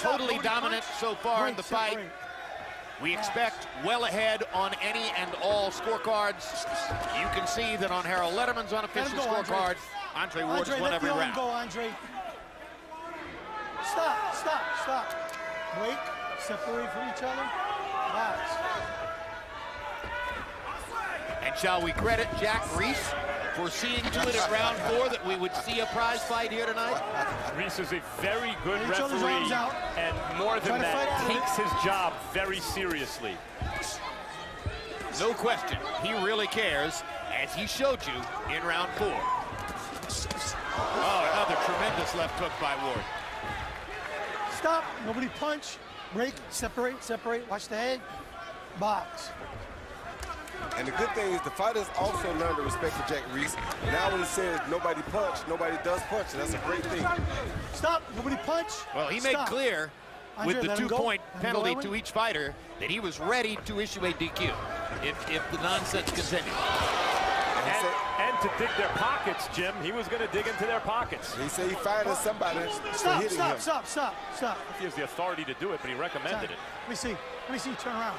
totally dominant so far in the fight. We expect well ahead on any and all scorecards. You can see that on Harold Letterman's unofficial scorecard, Andre Ward has won every round.
Go, Andre. Stop, stop, stop. Break, separate from each other. Box.
And shall we credit Jack Reese for seeing to it at round 4 that we would see a prize fight here tonight?
Reese is a very good referee, and more than that, takes his job very seriously.
No question, he really cares, as he showed you in round 4. Oh, another tremendous left hook by Ward.
Stop, nobody punch, break, separate, separate, watch the head, box.
And the good thing is the fighters also learn to respect for Jack Reese. Now when he says nobody punch, nobody does punch, and that's a great thing.
Stop, nobody punch.
Well, he made clear with the 2-point penalty to each fighter that he was ready to issue a DQ if the nonsense continued.
And to dig their pockets, Jim. He was going to dig into their pockets.
He said he fired at somebody for hitting him.
Stop.
He has the authority to do it, but he recommended it.
Let me see, turn around.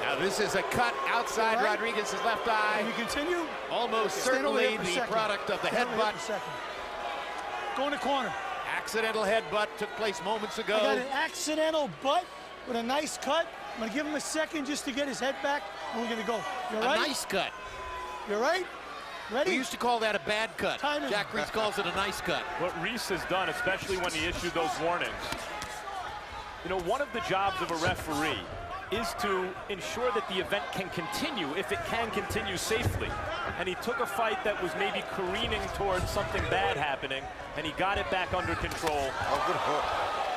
Now this is a cut outside Rodriguez's left eye.
Can you continue?
Almost certainly the product of the headbutt.
Go in the corner.
Accidental headbutt took place moments ago.
I got an accidental butt with a nice cut. I'm going to give him a second just to get his head back, and we're going to go. You all right?
A nice cut.
You all right? Ready?
We used to call that a bad cut. Jack Reese calls it a nice cut.
What Reese has done, especially when he issued those warnings, you know, one of the jobs of a referee is to ensure that the event can continue, if it can continue safely. And he took a fight that was maybe careening towards something bad happening, and he got it back under control.
Oh, good hook.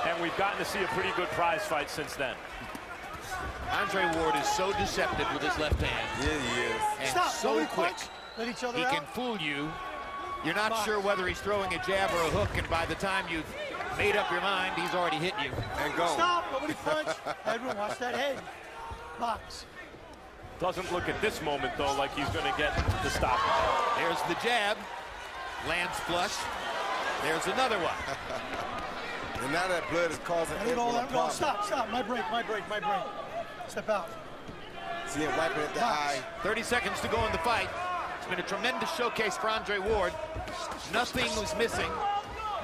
And we've gotten to see a pretty good prize fight since then.
Andre Ward is so deceptive with his left hand.
Yeah, he is.
And so quick.
Let each other
he
out.
can fool you. You're not sure whether he's throwing a jab or a hook, and by the time you've made up your mind, he's already hit you.
And go.
Stop, nobody punch. Edwin, watch that head. Box.
Doesn't look at this moment, though, like he's going to get the stop.
There's the jab. Lands flush. There's another one.
And now that blood is causing Edwin a problem.
Stop. My break. Step out.
See him wiping at the eye.
30 seconds to go in the fight. It's been a tremendous showcase for Andre Ward. Nothing was missing.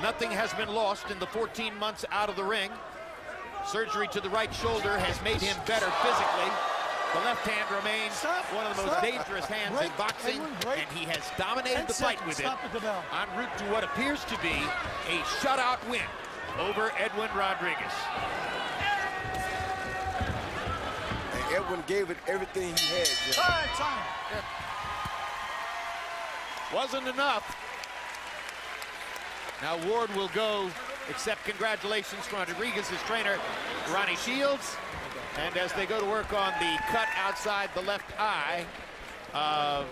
Nothing has been lost in the 14 months out of the ring. Surgery to the right shoulder has made him better physically. The left hand remains one of the most dangerous hands in boxing, and he has dominated the fight with it en route to what appears to be a shutout win over Edwin Rodriguez.
And Edwin gave it everything he had, Jim.
All right, time.
Wasn't enough. Now Ward will go accept congratulations from Rodriguez's trainer, Ronnie Shields. And as they go to work on the cut outside the left eye of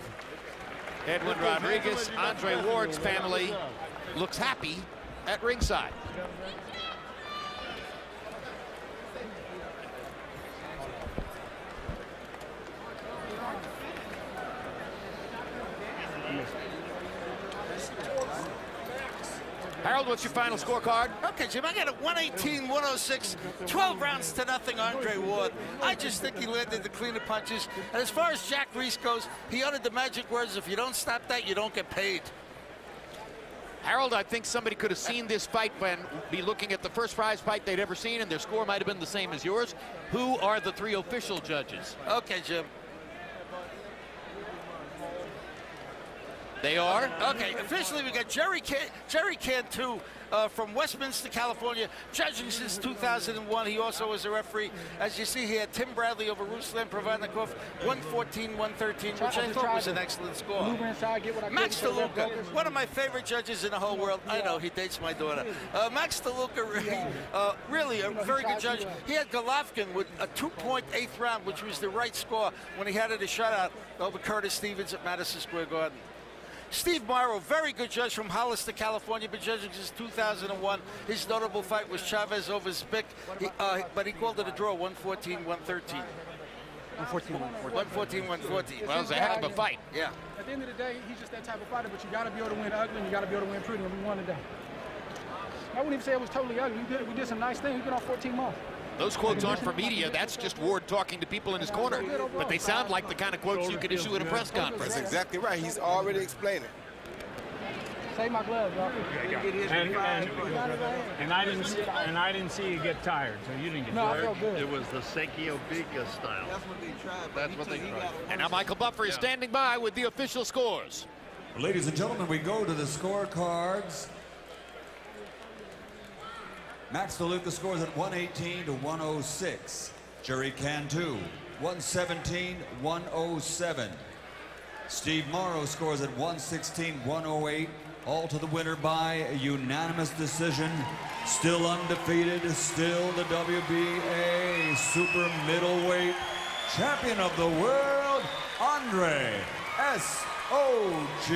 Edwin Rodriguez, Andre Ward's family looks happy at ringside. Harold, what's your final scorecard?
Okay, Jim, I got a 118-106, 12 rounds to nothing, Andre Ward. I just think he landed the cleaner punches. And as far as Jack Reese goes, he uttered the magic words, if you don't stop that, you don't get paid.
Harold, I think somebody could have seen this fight and be looking at the first prize fight they'd ever seen, and their score might have been the same as yours. Who are the three official judges?
Okay, Jim.
They are?
Okay, officially we got Jerry Cantu from Westminster, California, judging since 2001. He also was a referee. As you see, he had Tim Bradley over Ruslan Provannikov, 114-113, which I thought was an excellent score. Max DeLuca, one of my favorite judges in the whole world. I know, he dates my daughter. Max DeLuca, really a very good judge. He had Golovkin with a 2.8th round, which was the right score when he had it a shutout over Curtis Stevens at Madison Square Garden. Steve Morrow, very good judge from Hollister, California, been judging since 2001. His notable fight was Chavez over Zbik, but he called it a draw, 114-113. 114-114.
Well, it was a heck of a fight.
Yeah.
At the end of the day, he's just that type of fighter, but you got to be able to win ugly, and you got to be able to win pretty, and we won today. I wouldn't even say it was totally ugly. We did some nice things. We got on 14 months.
Those quotes aren't for media. That's just Ward talking to people in his corner. But they sound like the kind of quotes you could issue at a press conference.
That's exactly right. He's already explaining.
Save my gloves, y'all.
And I didn't see you get tired, so you didn't get tired.
I felt good.
It was the Sergey Obiga style. That's what they tried.
And now Michael Buffer is standing by with the official scores.
Ladies and gentlemen, we go to the scorecards. Max DeLuca scores at 118-106. Jerry Cantu, 117-107. Steve Morrow scores at 116-108. All to the winner by a unanimous decision. Still undefeated, still the WBA super middleweight champion of the world, Andre S.O.G.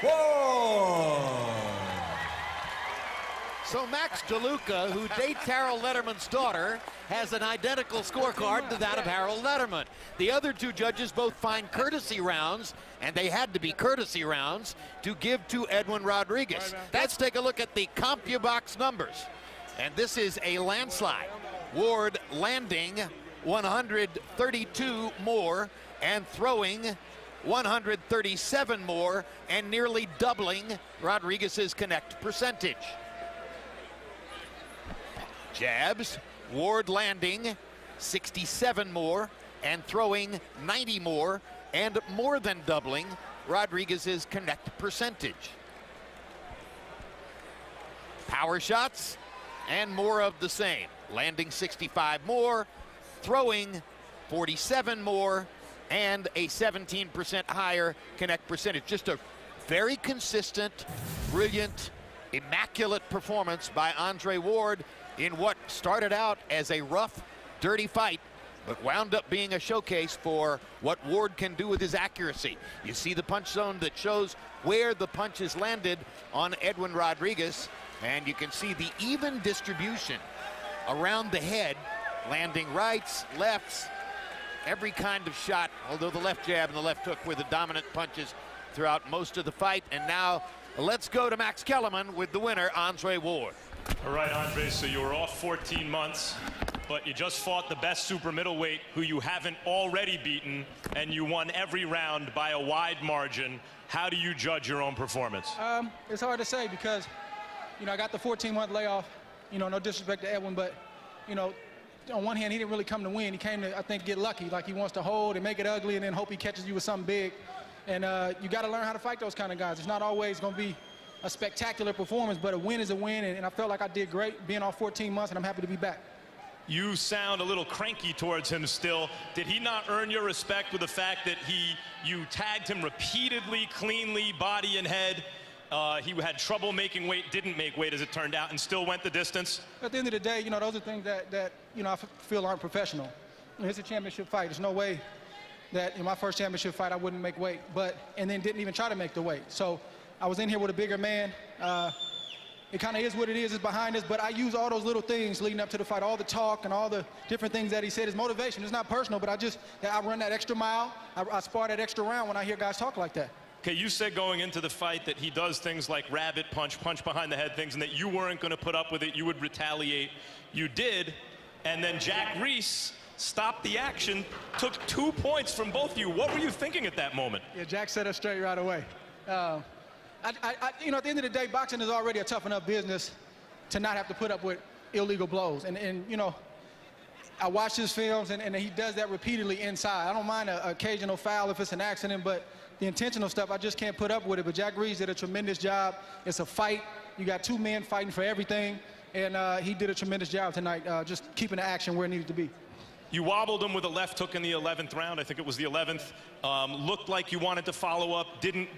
Ward.
So Max DeLuca, who dates Harold Letterman's daughter, has an identical scorecard to that of Harold Letterman. The other two judges both find courtesy rounds, and they had to be courtesy rounds, to give to Edwin Rodriguez. Let's take a look at the CompuBox numbers. And this is a landslide. Ward landing 132 more and throwing 137 more, and nearly doubling Rodriguez's connect percentage. Jabs, Ward landing 67 more and throwing 90 more, and more than doubling Rodriguez's connect percentage. Power shots and more of the same, landing 65 more, throwing 47 more, and a 17% higher connect percentage. Just a very consistent, brilliant, immaculate performance by Andre Ward in what started out as a rough, dirty fight, but wound up being a showcase for what Ward can do with his accuracy. You see the punch zone that shows where the punches landed on Edwin Rodriguez, and you can see the even distribution around the head, landing rights, lefts, every kind of shot, although the left jab and the left hook were the dominant punches throughout most of the fight. And now let's go to Max Kellerman with the winner, Andre Ward.
All right, Andre, so you were off 14 months, but you just fought the best super middleweight who you haven't already beaten, and you won every round by a wide margin. How do you judge your own performance?
It's hard to say because, you know, I got the 14-month layoff. You know, no disrespect to Edwin, but, you know, on one hand, he didn't really come to win. He came to, I think, get lucky. Like, he wants to hold and make it ugly and then hope he catches you with something big. And you got to learn how to fight those kind of guys. It's not always going to be a spectacular performance, but a win is a win, and I felt like I did great being off 14 months, and I'm happy to be back.
You sound a little cranky towards him still. Did he not earn your respect with the fact that you tagged him repeatedly, cleanly, body and head? He had trouble making weight, didn't make weight as it turned out, and still went the distance?
At the end of the day, you know, those are things that you know, I feel aren't professional. You know, it's a championship fight. There's no way that in my first championship fight I wouldn't make weight, and then didn't even try to make the weight. So I was in here with a bigger man. It kind of is what it is. It's behind us, but I use all those little things leading up to the fight, all the talk and all the different things that he said is motivation. It's not personal, but I run that extra mile. I spar that extra round when I hear guys talk like that.
Okay, you said going into the fight that he does things like rabbit punch, punch behind the head things, and that you weren't going to put up with it, you would retaliate. You did, and then Jack Reese stopped the action, took 2 points from both of you. What were you thinking at that moment?
Yeah, Jack set us straight right away. You know, at the end of the day, boxing is already a tough enough business to not have to put up with illegal blows. And you know, I watch his films, and he does that repeatedly inside. I don't mind an occasional foul if it's an accident, but the intentional stuff, I just can't put up with it. But Jack Reese did a tremendous job. It's a fight. You got 2 men fighting for everything, and he did a tremendous job tonight, just keeping the action where it needed to be.
You wobbled him with a left hook in the 11th round. I think it was the 11th. Looked like you wanted to follow up.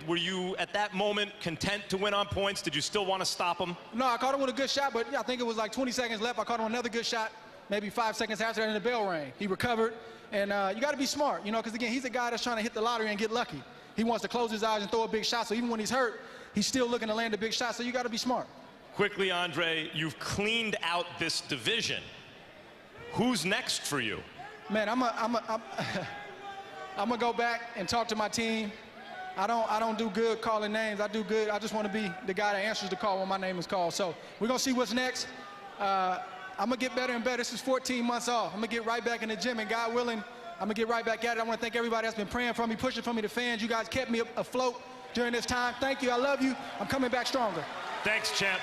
Were you, at that moment, content to win on points? Did you still want to stop him?
No, I caught him with a good shot, but I think it was like 20 seconds left. I caught him another good shot, maybe 5 seconds after that, and the bell rang. He recovered, and you got to be smart, you know, because, again, he's a guy that's trying to hit the lottery and get lucky. He wants to close his eyes and throw a big shot, so even when he's hurt, he's still looking to land a big shot, so you got to be smart.
Quickly, Andre, you've cleaned out this division. Who's next for you?
Man, I'm gonna go back and talk to my team. I don't do good calling names. I do good. I just want to be the guy that answers the call when my name is called. So we're gonna see what's next. I'm gonna get better and better. This is 14 months off. I'm gonna get right back in the gym, and God willing, I'm gonna get right back at it. I want to thank everybody that's been praying for me, pushing for me, the fans. You guys kept me afloat during this time. Thank you. I love you. I'm coming back stronger.
Thanks, champ.